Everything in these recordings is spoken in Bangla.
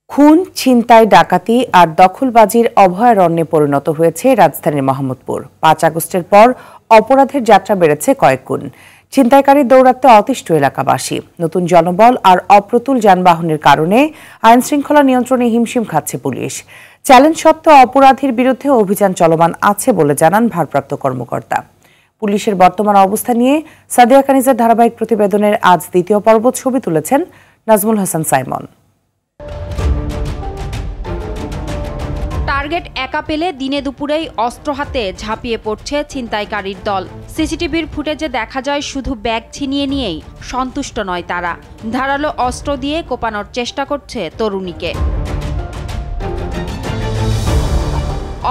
খুন, ছিনতাই, ডাকাতি আর দখলবাজির অভয়ারণ্যে পরিণত হয়েছে রাজধানীর মোহাম্মদপুর। ৫ আগস্টের পর অপরাধের যাত্রা বেড়েছে কয়েক গুণ। ছিনতাইকারীর দৌরাত্ম্যে অতিষ্ঠ এলাকাবাসী। নতুন জনবল আর অপ্রতুল যানবাহনের কারণে আইনশৃঙ্খলা নিয়ন্ত্রণে হিমশিম খাচ্ছে পুলিশ। চ্যালেঞ্জ সত্ত্বেও অপরাধীর বিরুদ্ধে অভিযান চলমান আছে বলে জানান ভারপ্রাপ্ত কর্মকর্তা। পুলিশের বর্তমান অবস্থা নিয়ে সাদিয়া কানিজের ধারাবাহিক প্রতিবেদনের আজ দ্বিতীয় পর্ব ছবি তুলেছেন নাজমুল হাসান সাইমন। টার্গেট একা পেলে দিনে দুপুরেই অস্ত্র হাতে ঝাঁপিয়ে পড়ছে ছিনতাইকারীর দল। সিসিটিভির ফুটেজে দেখা যায় শুধু ব্যাগ ছিনিয়ে নিয়েই সন্তুষ্ট নয় তারা, ধারালো অস্ত্র দিয়ে কোপানোর চেষ্টা করছে তরুণীকে।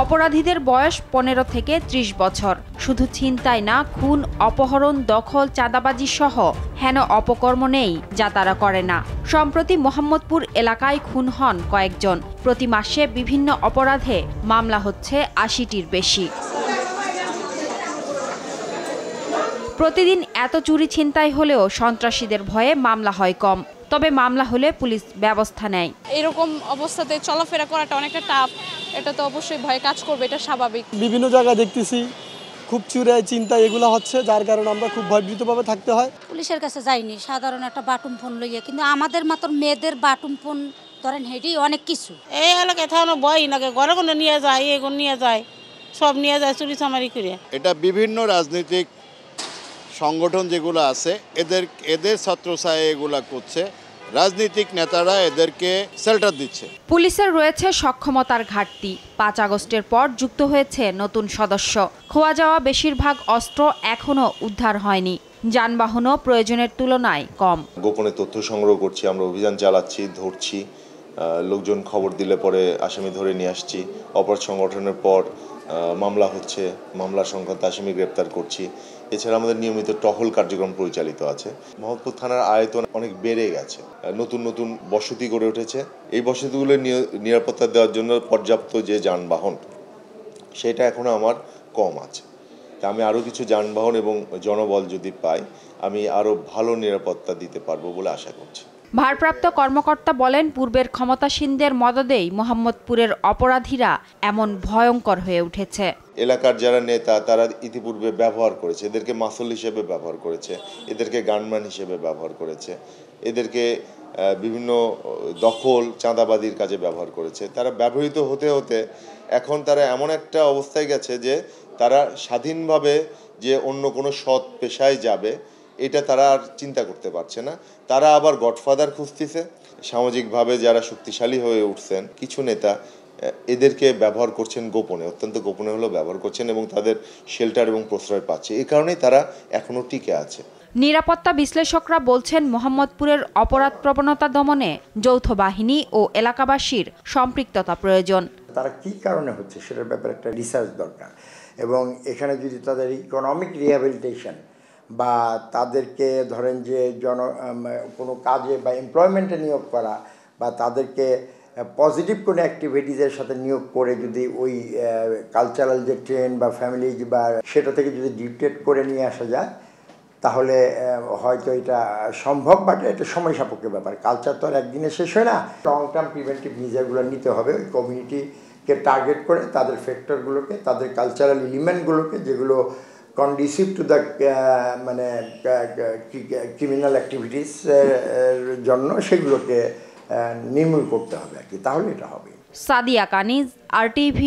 অপরাধীদের বয়স 15 থেকে 30 বছর। শুধু ছিনতাই না, খুন, অপহরণ, দখল, চাঁদাবাজি সহ হেন অপকর্ম নেই যা তারা করে না। সম্প্রতি মোহাম্মদপুর এলাকায় খুন হন কয়েকজন। প্রতি মাসে বিভিন্ন অপরাধে মামলা হচ্ছে 80টির বেশি। প্রতিদিন এত চুরি ছিনতাই হলেও সন্ত্রাসীদের ভয়ে মামলা হয় কম। তবে মামলা হলে পুলিশ ব্যবস্থা নেয়। এরকম অবস্থাতে চলাফেরা করাটা অনেকটা টাফ। এটা তো অবশ্যই ভয় কাজ করবে, এটা স্বাভাবিক। বিভিন্ন জায়গায় দেখতেছি খুব চুরি চিন্তা এগুলো হচ্ছে, যার কারণে আমরা খুব ভয়ভীতভাবে থাকতে হয়। পুলিশের কাছে যাইনি, সাধারণ একটা বাটুম ফোন লইয়া, কিন্তু আমাদের মতো মেয়েদের বাটুম ফোন ধরেন হেঁটেই অনেক কিছু। এই এলাকায় থানো ভয় নাকি, ঘরে কোনো নিয়ে যায়, এগুলো নিয়ে যায়, সব নিয়ে যায় চুরি চামারি করে। এটা বিভিন্ন রাজনৈতিক সংগঠন যেগুলো আছে এদের ছত্রছায়া এগুলা করছে, রাজনৈতিক নেতারা এদেরকে শেল্টার দিচ্ছে। পুলিশের রয়েছে সক্ষমতার ঘাটতি। 5 আগস্টের পর যুক্ত হয়েছে নতুন সদস্য। খোয়া যাওয়া বেশিরভাগ অস্ত্র এখনো উদ্ধার হয়নি। যানবাহনও প্রয়োজনের তুলনায় কম। গোপনে তথ্য সংগ্রহ করছি, আমরা অভিযান চালাচ্ছি, ধরছি, লোকজন খবর দিলে পরে আসামি ধরে নিয়ে আসছি। অপরাধ সংগঠনের পর মামলা হচ্ছে, মামলার সংক্রান্ত আসামি গ্রেপ্তার করছি। এছাড়া আমাদের নিয়মিত টহল কার্যক্রম পরিচালিত আছে। মোহাম্মদপুর থানার আয়তন অনেক বেড়ে গেছে, নতুন নতুন বসতি গড়ে উঠেছে। এই বসতিগুলোর নিরাপত্তা দেওয়ার জন্য পর্যাপ্ত যে যানবাহন সেটা এখনো আমার কম আছে। তা আমি আরও কিছু যানবাহন এবং জনবল যদি পাই, আমি আরও ভালো নিরাপত্তা দিতে পারবো বলে আশা করছি। ভারপ্রাপ্ত কর্মকর্তা বলেন, পূর্বের ক্ষমতাসীনদের মদদেই মোহাম্মদপুরের অপরাধীরা এমন ভয়ঙ্কর হয়ে উঠেছে। এলাকার যারা নেতা তারা ইতিপূর্বে ব্যবহার করেছে, এদেরকে মাসল হিসেবে ব্যবহার করেছে, এদেরকে গানম্যান হিসেবে ব্যবহার করেছে, এদেরকে বিভিন্ন দখল চাঁদাবাদির কাজে ব্যবহার করেছে। তারা ব্যবহৃত হতে হতে এখন তারা এমন একটা অবস্থায় গেছে যে তারা স্বাধীনভাবে যে অন্য কোনো সৎ পেশায় যাবে এটা তারা আর চিন্তা করতে পারছে না। তারা আবার গডফাদার খুঁজতেছে। সামাজিকভাবে যারা শক্তিশালী হয়ে উঠছেন কিছু নেতা এদেরকে ব্যবহার করছেন গোপনে, অত্যন্ত গোপনে হলেও ব্যবহার করছেন এবং তাদের শেল্টার এবং প্রশ্রয় পাচ্ছে। এই কারণেই তারা এখনো টিকে আছে। নিরাপত্তা বিশ্লেষকরা বলছেন, মোহাম্মদপুরের অপরাধ প্রবণতা দমনে যৌথ বাহিনী ও এলাকাবাসীর সম্পৃক্ততা প্রয়োজন। তারা কি কারণে হচ্ছে সেটার ব্যাপারে একটা রিসার্চ দরকার, এবং এখানে যদি তাদের ইকোনমিক রিহ্যাবিলিটেশন বা তাদেরকে ধরেন যে কোনো কাজে বা এমপ্লয়মেন্টে নিয়োগ করা বা তাদেরকে পজিটিভ কোনো অ্যাক্টিভিটিসের সাথে নিয়োগ করে যদি ওই কালচারাল যে ট্রেন্ড বা ফ্যামিলি বা সেটা থেকে যদি ডিটেক্ট করে নিয়ে আসা যায় তাহলে হয়তো এটা সম্ভব, বাট এটা সময় সাপেক্ষ ব্যাপার। কালচার তো আর একদিনে শেষ হয় না। লং টার্ম প্রিভেন্টিভ মেজারগুলো নিতে হবে, ওই কমিউনিটিকে টার্গেট করে তাদের ফ্যাক্টরগুলোকে, তাদের কালচারাল এলিমেন্টগুলোকে যেগুলো কন্ডিসিভ টু দ্য মানে ক্রিমিনাল অ্যাক্টিভিটিস জন্য সেগুলোকে নির্মূল করতে হবে আর কি, তাহলে এটা হবে। সাদিয়া কানিজ, RTV,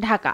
ঢাকা।